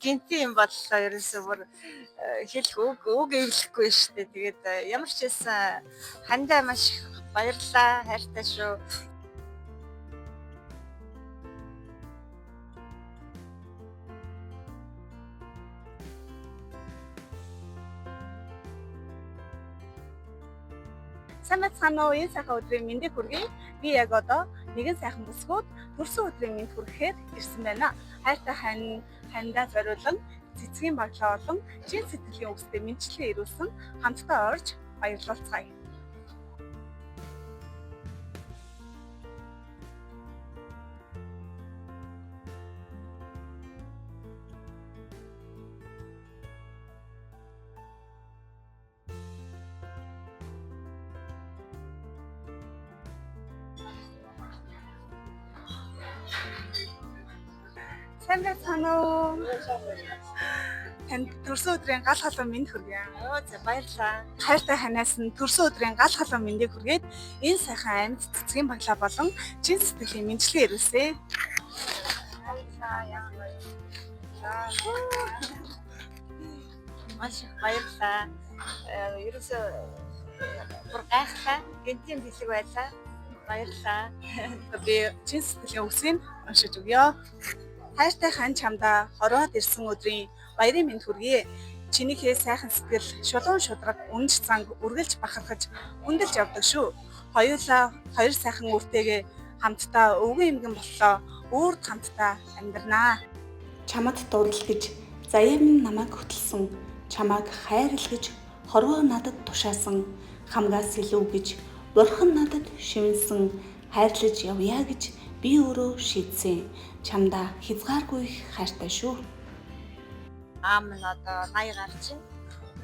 Гинти юм боллоо ерөөсөө бүр хэлэх үг эвлэхгүй шүү дээ. Тэгээд ямар ч байсан хандаа маш их баярлалаа. Хайртай шүү. Сайн байцгаана уу? Энэ сайхан өдрийн мэндийг хүргэе. Би яг одоо нэгэн сайхан бүсгүүд төрсөн өдрийн мэнд хүргэхээр ирсэн байна. Хайртай хандаа зориулан цэцгийн баглаа болон чин сэтгэлийн үгстэй мэдчлэн ирүүлсэн хамтдаа орж баярлалцгаая. Сайн байцгаана уу? Танд төрсөн өдрийн гал халуун мэнд хүргэе. За баярлалаа. Хайртай ханаас нь төрсөн өдрийн гал халуун мэндийг хүргээд энэ сайхан амьд цэцгийн баглаа болон чин сэтгэлийн мэдчлэн ирүүлсэ. Маш их баярлалаа. Ерөөсөө бүр гайхалтай гинтийн бэлэг байлаа. Баярлалаа. Би чин сэтгэлийн үгсийг уншиж өгье. Хайртай хан чамдаа хорвоод ирсэн өдрийн баярын мэнд хүргэе. Чинийхээ сайхан сэтгэл шулуун шудраг үнж занг үргэлж бахархаж хүндэлж явдаг шүү. Хоёулаа хоёр сайхан үртэйгээ хамтдаа өвгөн эмгэн боллоо. Үрд хамтдаа амьдрнаа. Чамд дурлал гэж заяа минь намайг хөтлсөн. Чамайг хайрлал гэж хорвоо надад тушаасан. Хамгаас илүү гэж бурхан надад шивнсэн. Хайрлаж явъя гэж би өөрөө шийдсэн. Чамдаа хязгааргүй их хайртай шүү. Аав минь одоо 80 гарч байна.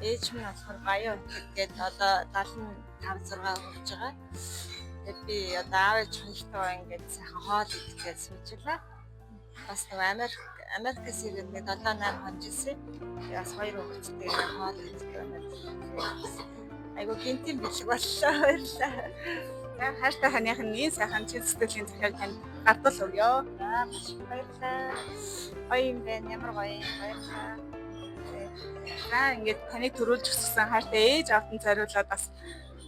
Ээж минь болохоор баяа үтгэгээд одоо 75 6 болж байгаа. Тэгээд би одоо аав ээж хоёртоо ингээд сайхан хоол идэхгээд сууж байлаа. Бас нэг Америкээс ирээд нэг 7 8 хоног ирсэн. Бас хоёр хүүхэдтэй хоол идэх байна. Айгу гинтийн бэлэг боллоо. Баярлалаа. Хайртай ханыхын энэ сайхан чин сэтгэлийн захиаг танд гардал өгье. Маш баярлалаа. Гоё юм байна. Ямар гоё юм баярлалаа. Ингээд таныг төрүүлж өсгсөн хайртай ээж аавтан зориулаад бас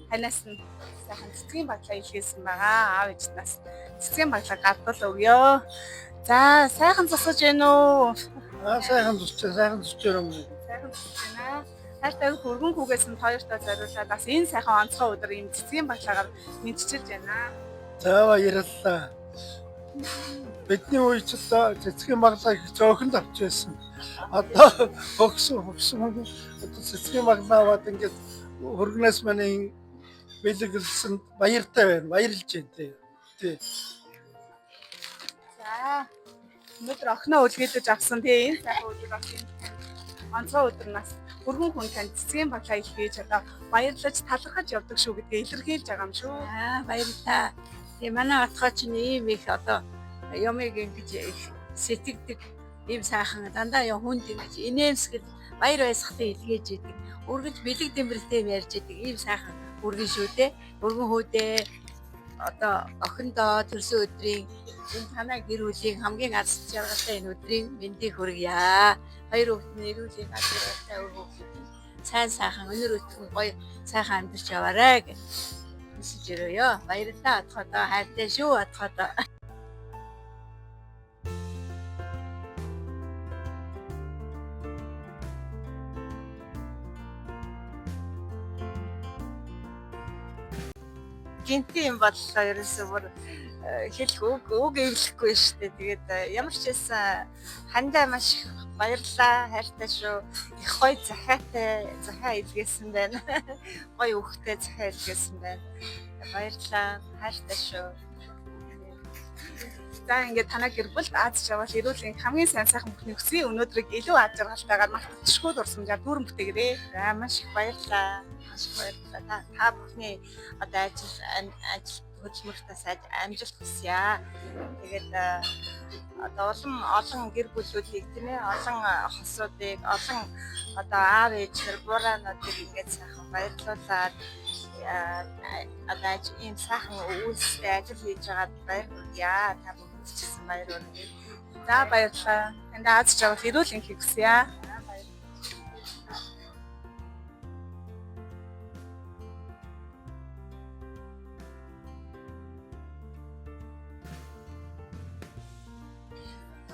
танаас нь сайхан цэцгийн баглаа илгээсэн байгаа. Аав ээжнээс цэцгийн баглаа гардал өгье. За сайхан зусгаж байна уу? Сайхан зусч юм. Сайхан зусж байна. Хайртай хөргөн хүүгээс нь хоёртоо зориулаад бас энэ сайхан онцгой өдөр юм цэцгийн баглаагаар мэдчилж байна. За баярлалаа. Бидний үед ч одоо цэцгийн баглаа их зөөхөн авч байсан. Одоо боксон одоо цэцгийн баглаа аваад ингээд хөргнөөс манай бэлгэлсэн баяртай байна. Баярлж байна тий. За өнөөдөр охиноо үлгээлж авсан тий энэ сайхан өдөр бас энэ онцгой өдөр нас хөргөн хүн танд цэцгийн баглаа илгээж одоо баярлаж талархаж явдаг шүү гэдгээ илэрхийлж байгаа юм шүү. Баярлалаа. Тэгээ манай отгоо чинь ийм их одоо юмыг ингэж сэтгэдэг ийм сайхан дандаа юм хүнд ингэж инээмсгэл баяр баясгалан илгээж идэг. Үргэлж бэлэг дэмбэртэй ярьж идэг ийм сайхан үргэн шүү дээ. Өргөн хүүдээ одоо охиндоо төрсөн өдрийн энэ танай гэр бүлийн хамгийн аз жаргалтай энэ өдрийн мэндийг хүргье. Хоёр хүүхэд нь эрүүлийн газартай өгөөд сайн сайхан өнөр өтгөн гоё сайхан амьдарч яваарай гэж хүсэж өрөөё. Баярлалаа отгоодоо хайртай шүү отгоодоо. Гинти юм боллоо ерөөсөө бүр хэлэх үг эвлэхгүй шүү дээ. Тэгээд ямар ч байсан хандаа маш их баярлалаа. Хайртай шүү. Их гоё захиа илгээсэн байна. Гоё өгөхтэй захиа илгээсэн байна. Баярлалаа. Хайртай шүү. За ингээд танай гэр бүл аз жаргал эрүүлийн хамгийн сайн сайхан бүхний өсвийн өнөөдрийг илүү аз жаргалтайгаар мартчихгүй дурсамжаар дүүрэн бүтээгээрэй. За маш их баярлалаа. Маш их баярлалаа. Та бүхний одоо ажил хөдөлмөртөөс амжилт хүсье. Тэгээд одоо олон гэр бүлүүдийг тийм ээ олон хосуудыг олон одоо аав ээж нар бураануудыг ингээд сайхан баярлуулаад одоо ийм сайхан үйлстэй ажил хийж байгаад баяр хүргье. Та бүхэнд ч гэсэн баяр хүргэе. За баярлалаа. Энд Аз жаргал ирүүл инхийг хүсье.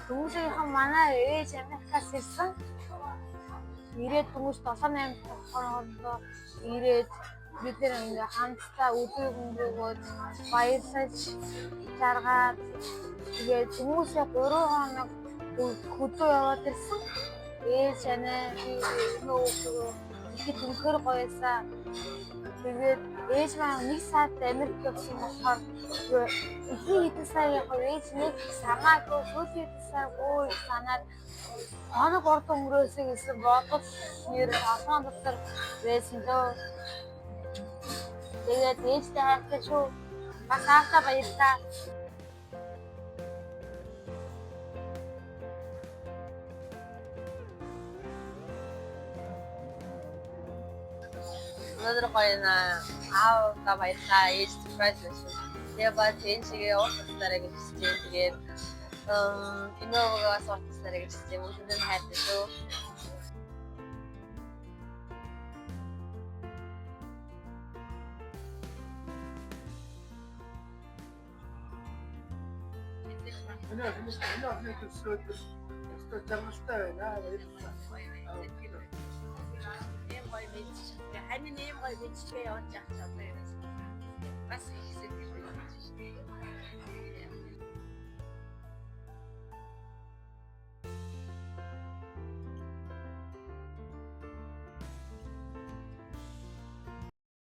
Дүүжийнхэн манай ээж Америкаас ирсэн. Ирээд дөнгөж 7-8 хоорондоо ирээд бид нэр ингээ хамтдаа өдөр өнгөрөөгөө баярлаж жаргаад тэгээд хүмүүсээ 3 хоног хөдөө яваад ирсэн. Ээж нөө ихэд үнэхээр гоёсаа. Тэгээд ээж маань 1 сард Америк явсан болохоор хэдэн сая яг ээж нэг санаагүй сүүлийн хэдэн сая өө санаад хоног орд өнгөрөөсэй гэсэн бодол нэр алгаан дотор байсан дөө. Тэгээд ээжтэй хайртай шүү. Бас аавтаа баярлалаа. Өнөөдөр гоё аавда баярлаа. Ээж surprise байсан. Тэгээ бас ээжигээ уурлаарай гэж хэлсэн. Тэгээд иноогоос уурлаарай гэж хэлсэн. Бүгдэнд хайртай шүү. Энэ төсөөд өстө жаргалтай байна. Баярлалаа. Ийм гоё мэдээ. Хань ийм гоё мэдээ явуулж явах юм.